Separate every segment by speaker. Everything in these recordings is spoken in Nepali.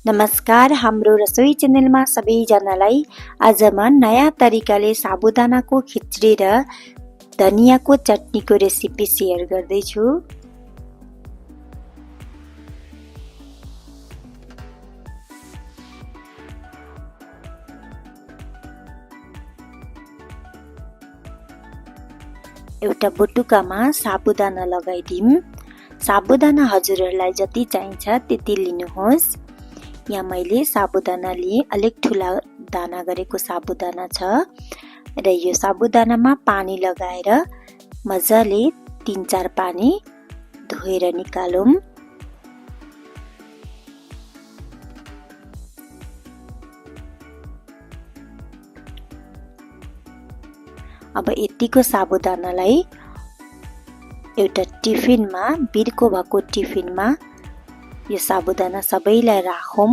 Speaker 1: नमस्कार, हाम्रो रसोई च्यानलमा सबैजनालाई आज म नयाँ तरिकाले साबुदानाको खिचडी र धनियाको चटनीको रेसिपी शेयर गर्दैछु। एउटा बटुकामा साबुदाना लगाइदिम। साबुदाना हजुरहरूलाई जति चाहिन्छ त्यति लिनुहोस्। यहाँ मैले साबुदाना लिए, अलिक ठुला दाना गरेको साबुदाना छ र यो साबुदानामा पानी लगाएर मजाले 3-4 पानी धोएर निकालौं। अब यतिको साबुदानालाई एउटा टिफिनमा, बिर्को भएको टिफिनमा यो साबुदाना सबैलाई राखौं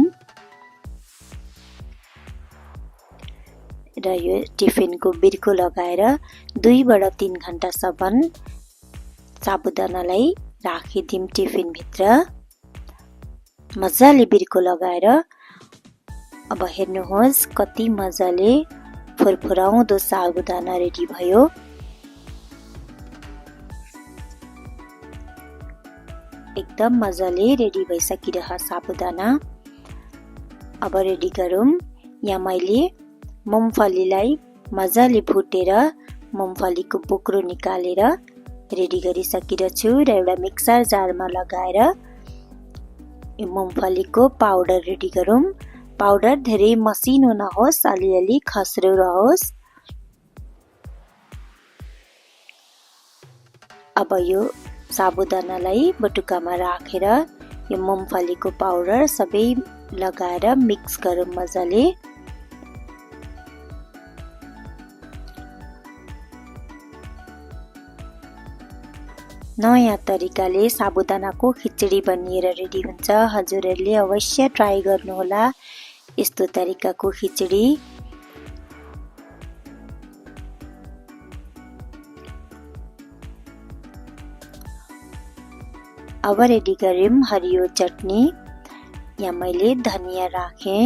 Speaker 1: र यो टिफिनको बिर्को लगाएर 2 बाट 3 घण्टासम्म साबुदानालाई राखिदिम टिफिन भित्र। मजाले बिर्को लगाएर अब हेर्नुहोस् कति मजाले फुरफुराउँदो साबुदाना रेडी भयो। एकदम मजाले रेडी भइसकिरह साबुदाना। अब रेडी गरौं। यहाँ मैले मुङफलीलाई मजाले भुटेर मुङफलीको बोक्रो निकालेर रेडी गरिसकिरहेछु र एउटा मिक्सर जारमा लगाएर यो मुङफलीको पाउडर रेडी गरौं। पाउडर धेरै मसिनो नहोस्, अलिअलि खस्रो रहोस्। अब यो साबुदानालाई बटुकामा राखेर यो मुङफलीको पाउडर सबै लगाएर मिक्स गरौँ मजाले। नयाँ तरिकाले साबुदानाको खिचडी बनिएर रेडी हुन्छ। हजुरहरूले अवश्य ट्राई गर्नुहोला यस्तो तरिकाको खिचडी। अब रेडी गरौँ हरियो चटनी। यहाँ मैले धनिया राखे,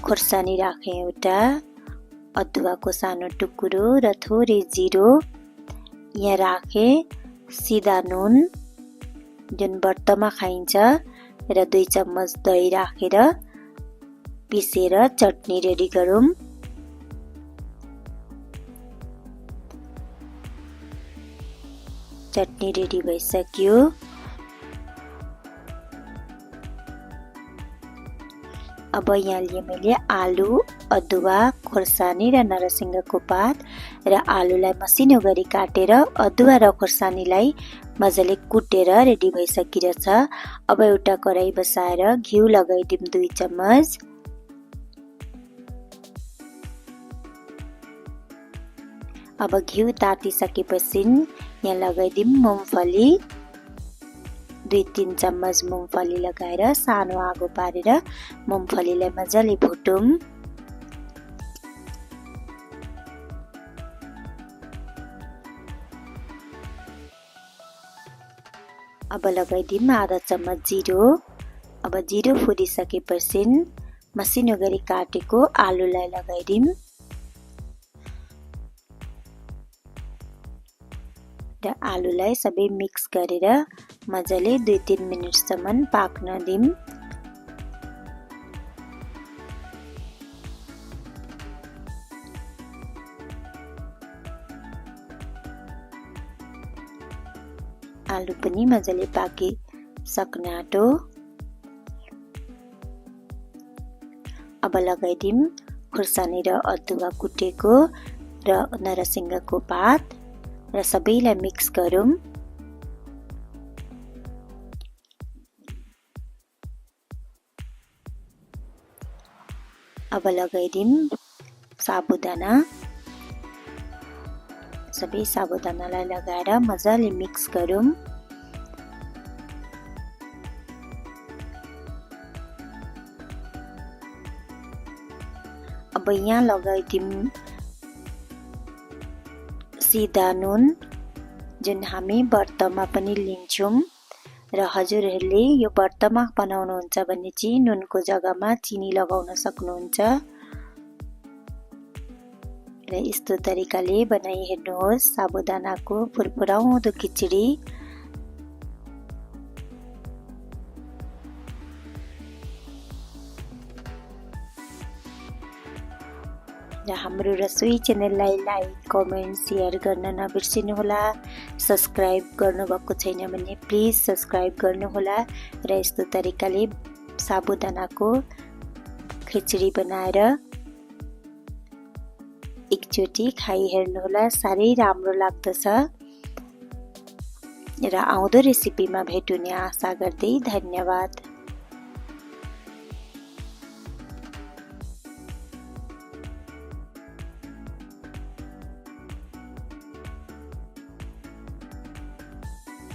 Speaker 1: खोर्सानी राखे एउटा, अदुवाको सानो टुक्रो र थोरै जिरो। यहाँ राखे सिधा नुन जुन व्रतमा खाइन्छ र 2 चम्मच दही राखेर पिसेर चटनी रेडी गरौँ। चटनी रेडी भइसक्यो। अब यहाँ लिए मैले आलु, अदुवा, खोर्सानी र नरसिंहको पात र आलुलाई मसिनो गरी काटेर अदुवा र खोर्सानीलाई मजाले कुटेर रेडी भइसकिरहेछ। अब एउटा कराई बसाएर घिउ लगाइदिम 2 चम्मच। अब घिउ तातिसकेपछि यहाँ लगाइदिम मुङफली। 2-3 चम्मच मुङफली लगाएर सानो आगो पारेर मुङफलीलाई मजाले भुटौं। अब लगाइदिम आधा चम्मच जिरो। अब जिरो फुलिसकेपछि मसिनो गरी काटेको आलुलाई लगाइदिम र आलुलाई सबै मिक्स गरेर मजाले 2-3 मिनेटसम्म पाक्न दिम। आलु पनि मजाले पाकिसक्न आँट्यो। अब लगाइदिम खुर्सानी र अदुवा कुटेको र नरसिंहको पात र सबैलाई मिक्स गरौँ। अब लगाइदिम साबुदाना। सबै साबुदानालाई लगाएर मजाले मिक्स गरौँ। अब यहाँ लगाइदिम सिधा नुन जुन हामी व्रतमा पनि लिन्छौं र हजुरहरूले यो व्रतमा बनाउनुहुन्छ भने चाहिँ नुनको जग्गामा चिनी लगाउन सक्नुहुन्छ र यस्तो तरिकाले बनाई हेर्नुहोस् साबुदानाको फुरफुराउँदो खिचडी। र हाम्रो रसोई च्यानललाई लाइक, कमेन्ट, शेयर गर्न नबिर्सिनुहोला। सब्स्क्राइब गर्नुभएको छैन भने प्लिज सब्स्क्राइब गर्नुहोला र यस्तो तरिकाले साबुदानाको खिचडी बनाएर एकचोटि खाइ हेर्नुहोला, साह्रै राम्रो लाग्दछ। र आउँदो रेसिपीमा भेट हुने आशा गर्दै धन्यवाद।